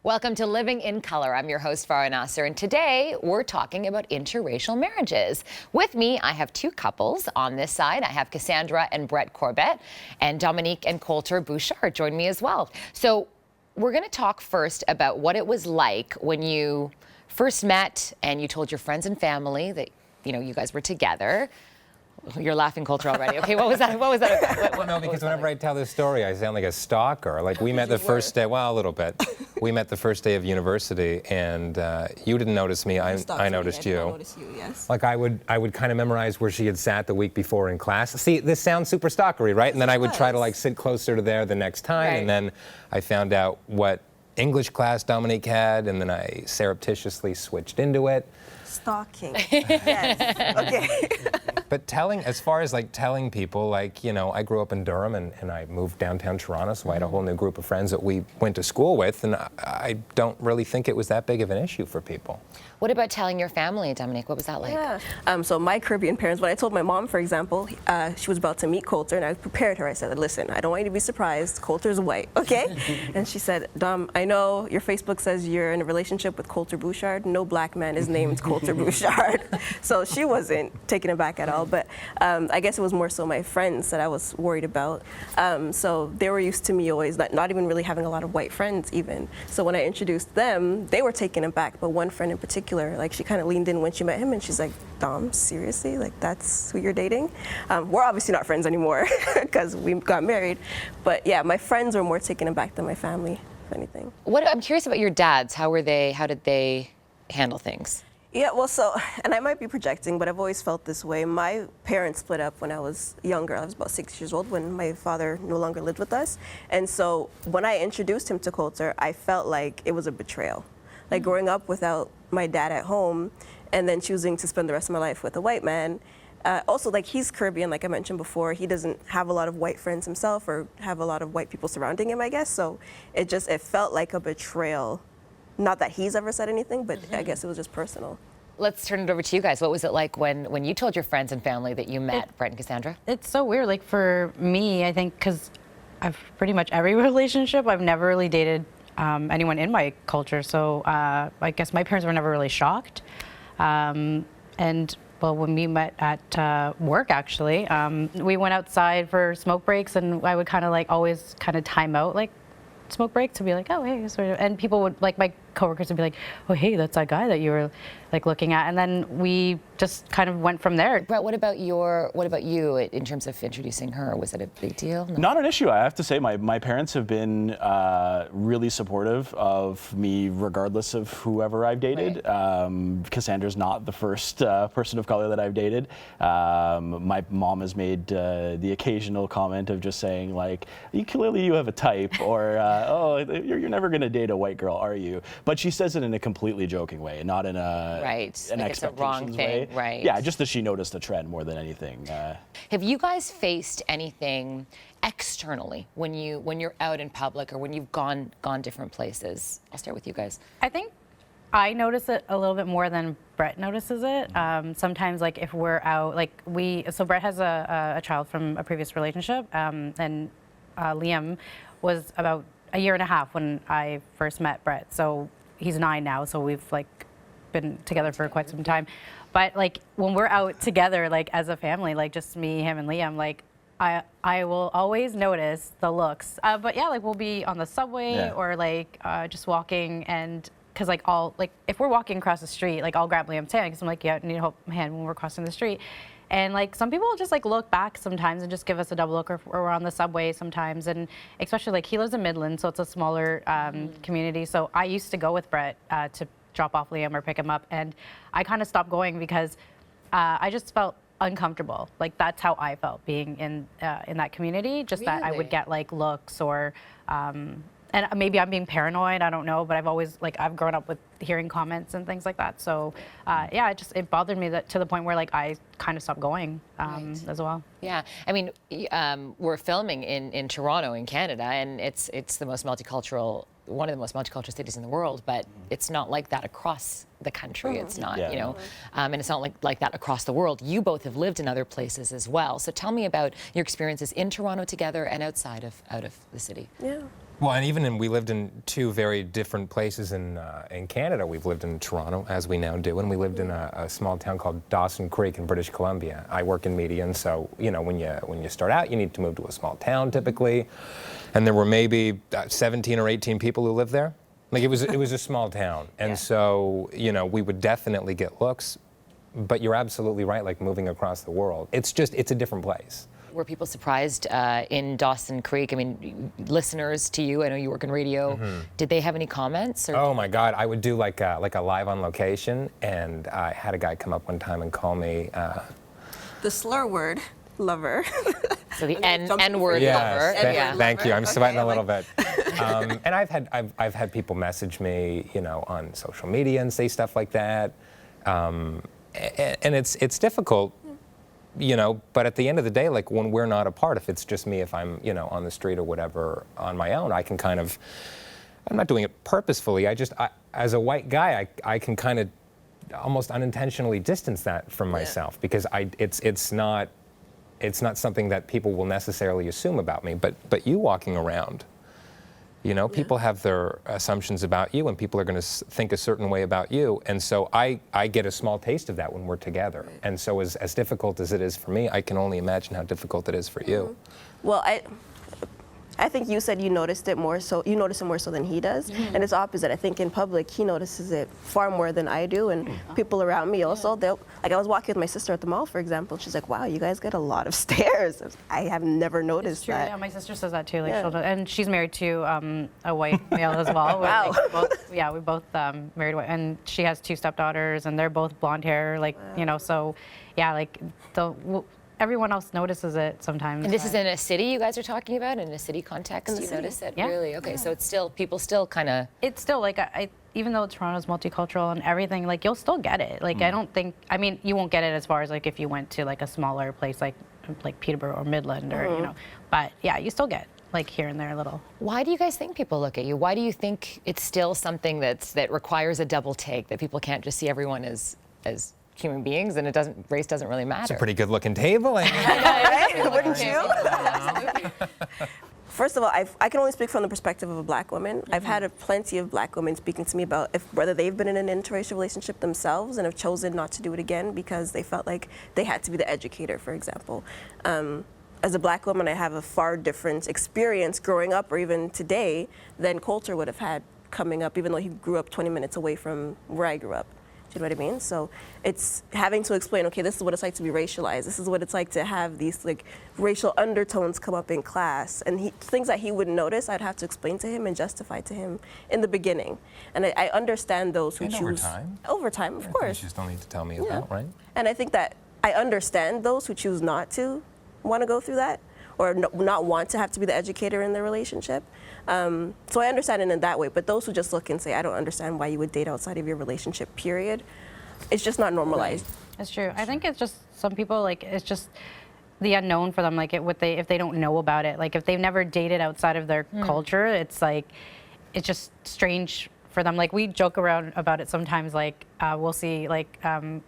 Welcome to Living in Color. I'm your host, Farah Nasser, and today we're talking about interracial marriages. With me, I have two couples. On this side, I have Cassandra and Brett Corbett, and Dominique and Coulter Bouchard join me as well. So we're going to talk first about what it was like when you first met and you told your friends and family that, you know, you guys were together. You're laughing, Coulter, already. Okay, what was that? What was that about? Well, no, because whenever I tell this story, I sound like a stalker. Like, we met the first day, well, a little bit. We met the first day of university, and you didn't notice me. I noticed you. I noticed you, yes. Like, I would kind of memorize where she had sat the week before in class. See, this sounds super stalkery, right? And then I would try to, like, sit closer to there the next time, Right. and then I found out what English class Dominique had, and then I surreptitiously switched into it. Stalking. Yes. Okay. But as far as like telling people, like, you know, I grew up in Durham and I moved downtown Toronto, so I had a whole new group of friends that we went to school with, and I don't really think it was that big of an issue for people. What about telling your family, Dominique? What was that like? Yeah. So my Caribbean parents, when I told my mom, for example, she was about to meet Coulter, and I prepared her. I said, listen, I don't want you to be surprised. Coulter's white, okay? And she said, Dom, I know your Facebook says you're in a relationship with Coulter Bouchard. No black man is named Coulter Bouchard. So she wasn't taken aback at all. But I guess it was more so my friends that I was worried about. So they were used to me always not even really having a lot of white friends even. So when I introduced them, they were taken aback. But one friend in particular, like, she kind of leaned in when she met him, and she's like, Dom, seriously? Like, that's who you're dating? We're obviously not friends anymore because we got married. But yeah, my friends were more taken aback than my family, if anything. I'm curious about your dads. How did they handle things? Yeah, well, and I might be projecting, but I've always felt this way. My parents split up when I was younger. I was about 6 years old when my father no longer lived with us. And so when I introduced him to Coulter, I felt like it was a betrayal. Like, growing up without my dad at home and then choosing to spend the rest of my life with a white man. Also, like, he's Caribbean, like I mentioned before. He doesn't have a lot of white friends himself or have a lot of white people surrounding him, I guess. So it felt like a betrayal. Not that he's ever said anything, but I guess it was just personal. Let's turn it over to you guys. What was it like when you told your friends and family that you met Brett and Cassandra? It's so weird. Like, for me, I think, because I've pretty much every relationship, I've never really dated anyone in my culture. So I guess my parents were never really shocked. And well, when we met at work, actually, we went outside for smoke breaks, and I would kind of like always kind of time out like smoke break to be like, oh, hey, sort of, and people would, like, my coworkers would be like, oh, hey, that's that guy that you were like looking at, and then we just kind of went from there. Brett, what about you in terms of introducing her? Was it a big deal? No? Not an issue. I have to say, my parents have been really supportive of me, regardless of whoever I've dated. Right. Cassandra's not the first person of color that I've dated. My mom has made the occasional comment of just saying, like, clearly you have a type, or oh, you're never going to date a white girl, are you? But she says it in a completely joking way, not in an like expectations it's a wrong way. Thing, right? Yeah, just that she noticed a trend more than anything. Have you guys faced anything externally when you're out in public or when you've gone different places? I'll start with you guys. I think I notice it a little bit more than Brett notices it. Sometimes, like, if we're out, like, so Brett has a child from a previous relationship, and Liam was about a year and a half when I first met Brett. So he's 9 now, so we've, like, been together for quite some time. But, like, when we're out together, like, as a family, like, just me, him, and Liam, like, I will always notice the looks. But yeah, like, we'll be on the subway or like just walking, and because, like, if we're walking across the street, like, I'll grab Liam's hand because I'm like, yeah, I need to hold my hand when we're crossing the street. And, like, some people will just, like, look back sometimes and just give us a double look, or we're on the subway sometimes. And especially, like, he lives in Midland, so it's a smaller community. So I used to go with Brett to drop off Liam or pick him up, and I kind of stopped going because I just felt uncomfortable. Like, that's how I felt being in that community. Just Really? that I would get, like, looks or. And maybe I'm being paranoid, I don't know, but I've always, like, I've grown up with hearing comments and things like that. So, yeah, it bothered me to the point where, like, I kind of stopped going as well. Yeah, I mean, we're filming in Toronto, in Canada, and it's the most multicultural, one of the most multicultural cities in the world, but it's not like that across the country. It's not, you know, and it's not like that across the world. You both have lived in other places as well. So tell me about your experiences in Toronto together and out of the city. Yeah. Well, and we lived in two very different places in Canada. We've lived in Toronto, as we now do, and we lived in a small town called Dawson Creek in British Columbia. I work in media, and so, you know, when you start out, you need to move to a small town typically. And there were maybe 17 or 18 people who lived there. Like, it was a small town. And so, you know, we would definitely get looks, but you're absolutely right, like moving across the world. It's a different place. Were people surprised in Dawson Creek? I mean, listeners to you, I know you work in radio. Did they have any comments? Or Oh my God, I would do like a live on location, and I had a guy come up one time and call me. The slur word, lover. So the N-word lover. Thank you. I'm sweating a little bit. And I've had people message me, you know, on social media and say stuff like that. And it's difficult. You know, but at the end of the day, like when we're not apart, if it's just me, if I'm, you know, on the street or whatever on my own, I can kind of, I'm not doing it purposefully. As a white guy, I can kind of almost unintentionally distance that from myself because it's not something that people will necessarily assume about me. But you walking around, you know, people have their assumptions about you, and people are going to think a certain way about you. And so I get a small taste of that when we're together. And so as difficult as it is for me, I can only imagine how difficult it is for you. Well, I think you said you noticed it more so. You notice it more so than he does, and it's opposite. I think in public he notices it far more than I do, and people around me also. They'll like I was walking with my sister at the mall, for example. She's like, "Wow, you guys get a lot of stares." I have never noticed It's true. that. Yeah, my sister says that too. Like, and she's married to a white male as well. Wow. We both married white, and she has two stepdaughters, and they're both blonde hair. Like, you know, so yeah, like everyone else notices it sometimes. And this is in a city you guys are talking about? In a city context, you notice it? Yeah. Really? Okay, so it's still, people still kind of... It's still like, even though Toronto's multicultural and everything, like you'll still get it. Like I don't think, I mean, you won't get it as far as like if you went to like a smaller place like Peterborough or Midland or, you know, but yeah, you still get like here and there a little. Why do you guys think people look at you? Why do you think it's still something that requires a double take, that people can't just see everyone as human beings, and race doesn't really matter? It's a pretty good looking table. I mean. Wouldn't you? First of all, I can only speak from the perspective of a black woman. I've had plenty of black women speaking to me about whether they've been in an interracial relationship themselves and have chosen not to do it again because they felt like they had to be the educator, for example. As a black woman, I have a far different experience growing up, or even today, than Coulter would have had coming up, even though he grew up 20 minutes away from where I grew up. Do you know what I mean? So it's having to explain, okay, this is what it's like to be racialized. This is what it's like to have these like racial undertones come up in class. And things that he wouldn't notice, I'd have to explain to him and justify to him in the beginning. And I understand those who choose. Over time? Over time, of course. You just don't need to tell me about, right? And I think that I understand those who choose not to want to go through that, or not want to have to be the educator in their relationship. So I understand it in that way, but those who just look and say, I don't understand why you would date outside of your relationship, period, it's just not normalized. That's true. I think it's just some people, like, it's just the unknown for them, like if they don't know about it, like if they've never dated outside of their culture, it's like, it's just strange for them. Like we joke around about it sometimes, like we'll see like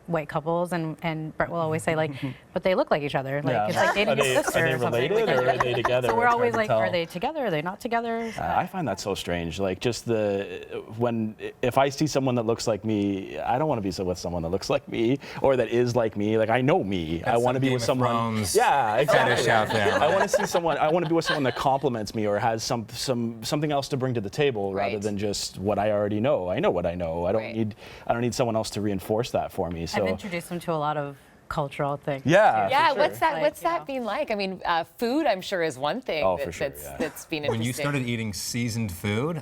white couples and Brett will always say like, but they look like each other. Like it's like dating a sister Are they or something. related or are they together? So we're It's always hard like, to tell. are they together? Are they not together? I find that so strange. Like just if I see someone that looks like me, I don't want to be with someone that looks like me or that is like me. Like I know me. I want to be with someone. Yeah, exactly. Out there. I want to see someone. I want to be with someone that compliments me or has something else to bring to the table rather than just what I already know. I know what I know. I don't need someone else to reinforce that for me. So I've introduced them to a lot of cultural things. Yeah. Yeah, for sure. what's that? Like, What's you that know. been like? I mean, food, I'm sure, is one thing for sure, that's been interesting. When you started eating seasoned food,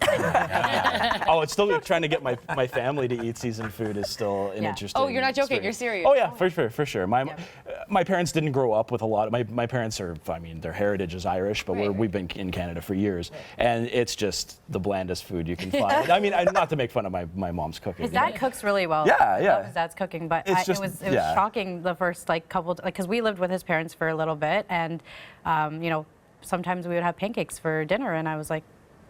Oh, it's still trying to get my family to eat seasoned food is still an interesting. Oh, you're not joking. experience. You're serious. Oh yeah, for sure. My parents didn't grow up with a lot. My parents are. I mean, their heritage is Irish, but we've been in Canada for years, and it's just the blandest food you can find. I mean, not to make fun of my mom's cooking. His dad cooks really well. Yeah, I yeah. love his dad's cooking, but It's it just- was yeah. shocking the first like couple, like because we lived with his parents for a little bit, and you know, sometimes we would have pancakes for dinner, and I was like,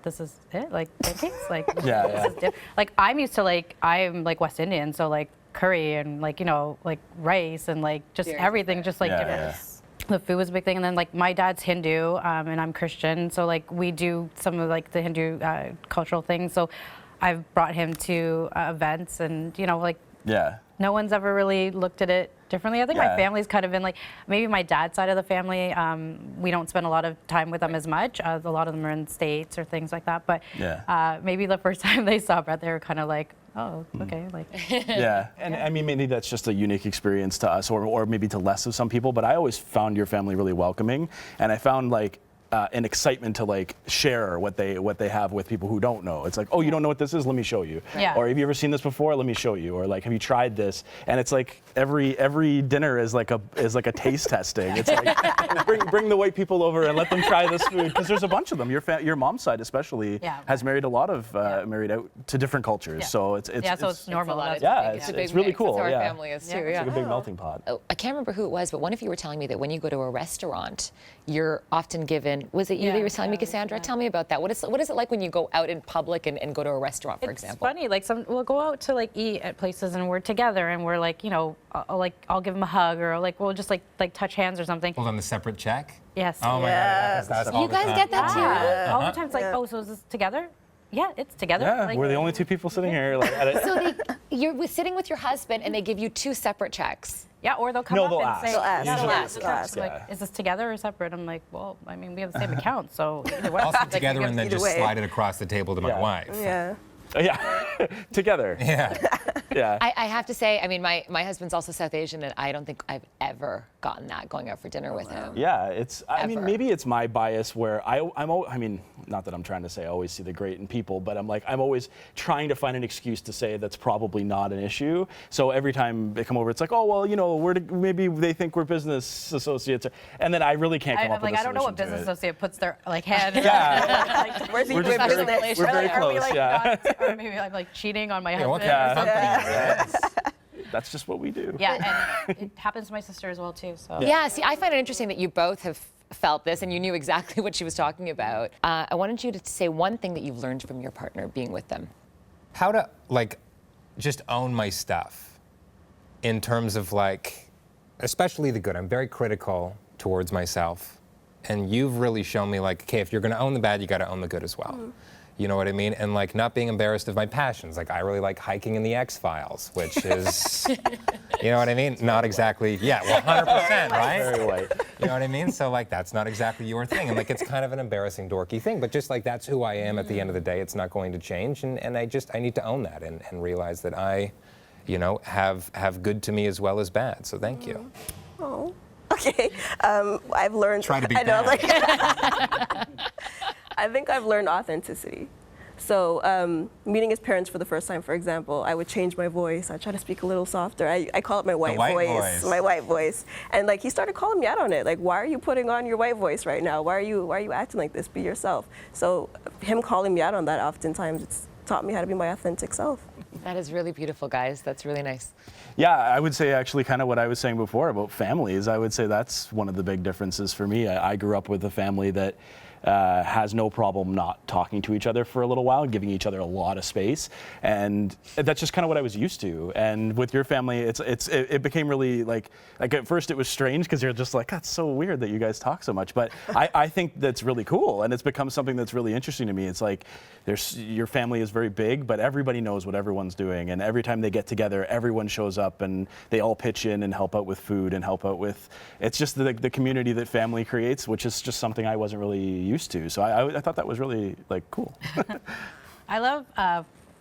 this is it, like pancakes, like Yeah, this is like I'm used to I'm like West Indian, so like curry and like you know like rice and like just everything, just like Yeah, different. yeah. the food was a big thing, and then like my dad's Hindu and I'm Christian, so like we do some of like the Hindu cultural things. So I've brought him to events, and like no one's ever really looked at it differently. I think my family's kind of been like, maybe my dad's side of the family, we don't spend a lot of time with them as much. A lot of them are in the States or things like that. But maybe the first time they saw Brett, they were kind of like, oh, okay. Like. And I mean, maybe that's just a unique experience to us, or maybe to less of some people. But I always found your family really welcoming, and I found like an excitement to like share what they have with people who don't know. It's like, oh, you don't know what this is? Let me show you. Or have you ever seen this before? Let me show you. Or like, have you tried this? And it's like every dinner is like a taste testing. It's like bring the white people over and let them try this food, because there's a bunch of them. Your mom's side especially has married a lot of married out to different cultures. So it's so it's normal. It's really cool. That's how our family is too. It's like a big melting pot. Oh, I can't remember who it was, but one of you were telling me that when you go to a restaurant, you're often given. Was it you that you were telling me, Cassandra? Tell me about that. What is it like when you go out in public and go to a restaurant, for example? It's funny. Like we'll go out to like eat at places and we're together and we're like, I'll give him a hug, or like we'll just like touch hands or something. Hold on, the separate check? Yes. Oh my God. That's all You guys get that too? All the time. It's like, oh, so is this together? Yeah, it's together. Yeah, like, we're the only two people sitting here like, at it. So you're sitting with your husband and they give you two separate checks. Yeah, or they'll come up and say, They'll ask. like, is this together or separate? I'm like, well, I mean, we have the same account, so either way. I'll sit together and then just way. slide it across the table to my wife. Yeah. Together. Yeah. I have to say, I mean, my husband's also South Asian, and I don't think I've ever gotten that going out for dinner with him. Yeah, I mean, Ever. maybe it's my bias where I mean, not that I'm trying to say I always see the great in people, but I'm always trying to find an excuse to say that's probably not an issue. So every time they come over, it's like, oh, well, maybe they think we're business associates, and then I really can't come up with a I don't know what solution to business it. associate puts their like hand. Where's We're just we're very close, Or maybe I'm like cheating on my husband. what or kind of something. That's just what we do. Yeah, and it happens to my sister as well too. So. Yeah, see, I find it interesting that you both have felt this and you knew exactly what she was talking about. I wanted you to say one thing that you've learned from your partner being with them. How to like just own my stuff in terms of like, especially the good. I'm very critical towards myself, and you've really shown me like, okay, if you're gonna own the bad, you gotta own the good as well. You know what I mean? And like not being embarrassed of my passions. Like I really like hiking in the X-Files, which is, you know what I mean? Not exactly, 100%, right? Very white. You know what I mean? So like that's not exactly your thing. And like it's kind of an embarrassing, dorky thing, but just like that's who I am at the end of the day. It's not going to change. And I need to own that and realize that I, have good to me as well as bad. So thank you. Oh. Okay. I've learned. Try to be I know, bad. I think I've learned authenticity. So meeting his parents for the first time, for example, I would change my voice. I try to speak a little softer. I call it my white voice. My white voice. And like he started calling me out on it. Like, why are you putting on your white voice right now? Why are you acting like this? Be yourself. So him calling me out on that oftentimes, it's taught me how to be my authentic self. That is really beautiful, guys. That's really nice. Yeah, I would say actually kind of what I was saying before about families. I would say that's one of the big differences for me. I grew up with a family that has no problem not talking to each other for a little while, giving each other a lot of space, and that's just kind of what I was used to. And with your family, it became really like at first it was strange because you're just like, that's so weird that you guys talk so much. But I think that's really cool, and it's become something that's really interesting to me. It's like your family is very big, but everybody knows what everyone's doing, and every time they get together, everyone shows up and they all pitch in and help out with food and help out with. It's just the community that family creates, which is just something I wasn't really used to. So I thought that was really like cool. I love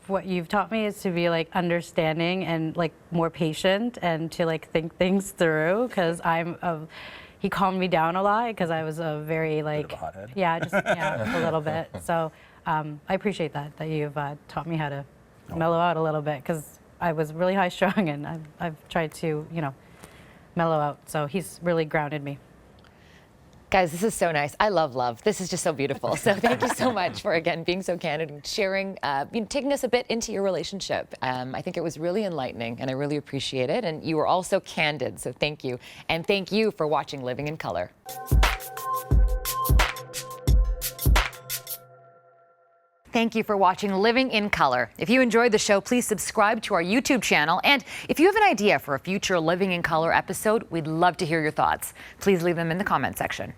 what you've taught me is to be like understanding and like more patient and to like think things through, because he calmed me down a lot because I was a very like Bit of a hothead. Yeah, a little bit. So I appreciate that you've taught me how to mellow out a little bit, because I was really high strung and I've tried to mellow out. So he's really grounded me. Guys, this is so nice. I love. This is just so beautiful. So thank you so much for, again, being so candid and sharing, taking us a bit into your relationship. I think it was really enlightening, and I really appreciate it. And you were all so candid, so thank you. And thank you for watching Living in Color. Thank you for watching Living in Color. If you enjoyed the show, please subscribe to our YouTube channel. And if you have an idea for a future Living in Color episode, we'd love to hear your thoughts. Please leave them in the comment section.